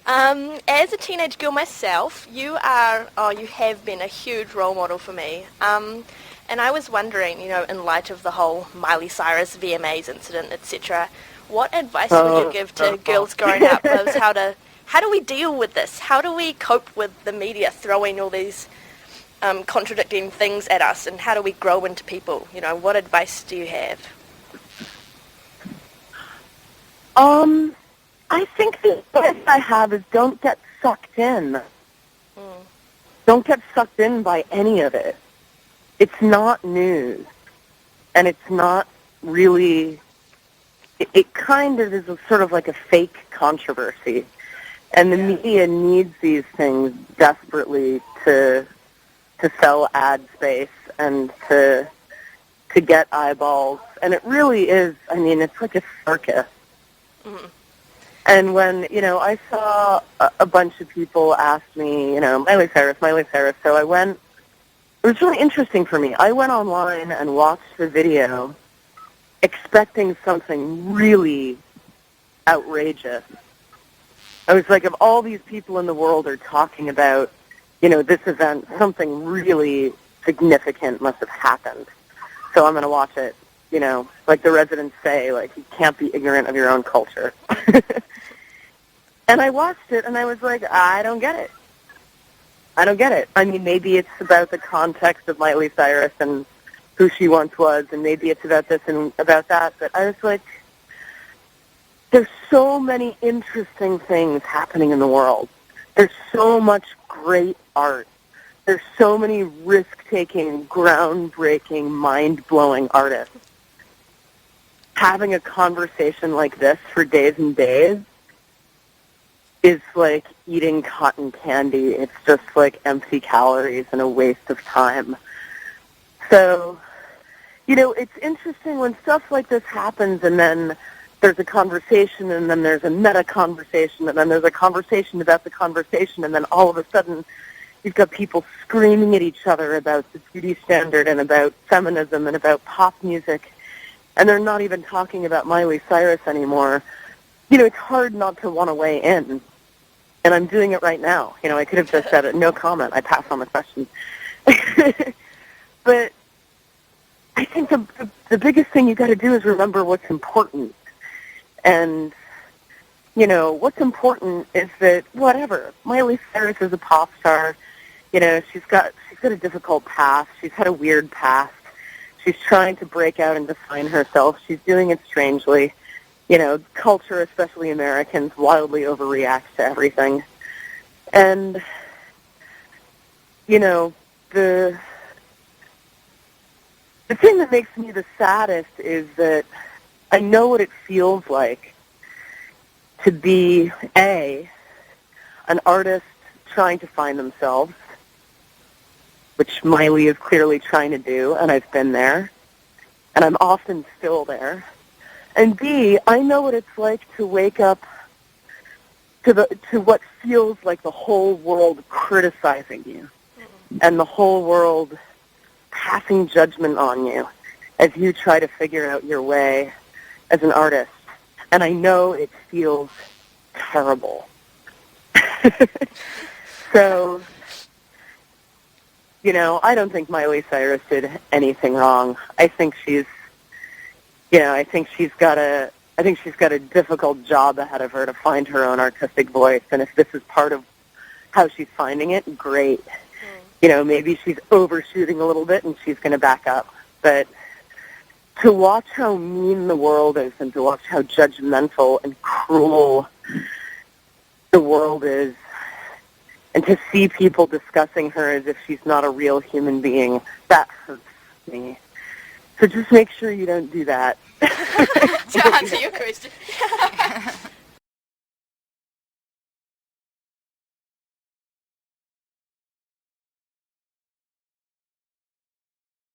As a teenage girl myself, you have been a huge role model for me. And I was wondering, in light of the whole Miley Cyrus VMAs incident, etc., what advice would you give to girls growing up as how do we deal with this? How do we cope with the media throwing all these contradicting things at us, and how do we grow into people? What advice do you have? I think the advice I have is don't get sucked in. Don't get sucked in by any of it. It's not news, and it's not really, it kind of is sort of like a fake controversy, and the media needs these things desperately to sell ad space and to get eyeballs, and it really is, it's like a circus. And when, I saw a bunch of people ask me, Miley Cyrus, so I went, it was really interesting for me. I went online and watched the video expecting something really outrageous. I was like, if all these people in the world are talking about, this event, something really significant must have happened. So I'm going to watch it, like the residents say, like, you can't be ignorant of your own culture. And I watched it, and I was like, I don't get it. Maybe it's about the context of Miley Cyrus and who she once was, and maybe it's about this and about that, but I was like, there's so many interesting things happening in the world. There's so much great art. There's so many risk-taking, groundbreaking, mind-blowing artists. Having a conversation like this for days and days is like eating cotton candy. It's just like empty calories and a waste of time. So, it's interesting when stuff like this happens, and then there's a conversation, and then there's a meta-conversation, and then there's a conversation about the conversation, and then all of a sudden you've got people screaming at each other about the beauty standard and about feminism and about pop music, and they're not even talking about Miley Cyrus anymore. It's hard not to want to weigh in, and I'm doing it right now. I could have just said it, no comment, I pass on the question. But I think the biggest thing you got to do is remember what's important. And, what's important is that, whatever, Miley Cyrus is a pop star. She's got a difficult past. She's had a weird past. She's trying to break out and define herself. She's doing it strangely. Culture, especially Americans, wildly overreacts to everything. And, the thing that makes me the saddest is that I know what it feels like to be, an artist trying to find themselves, which Miley is clearly trying to do, and I've been there, and I'm often still there. And B, I know what it's like to wake up to what feels like the whole world criticizing you, and the whole world passing judgment on you as you try to figure out your way as an artist. And I know it feels terrible. So, I don't think Miley Cyrus did anything wrong. I think she's got a difficult job ahead of her to find her own artistic voice. And if this is part of how she's finding it, great. Maybe she's overshooting a little bit and she's going to back up. But to watch how mean the world is, and to watch how judgmental and cruel the world is, and to see people discussing her as if she's not a real human being, that hurts me. So just make sure you don't do that. To answer your question.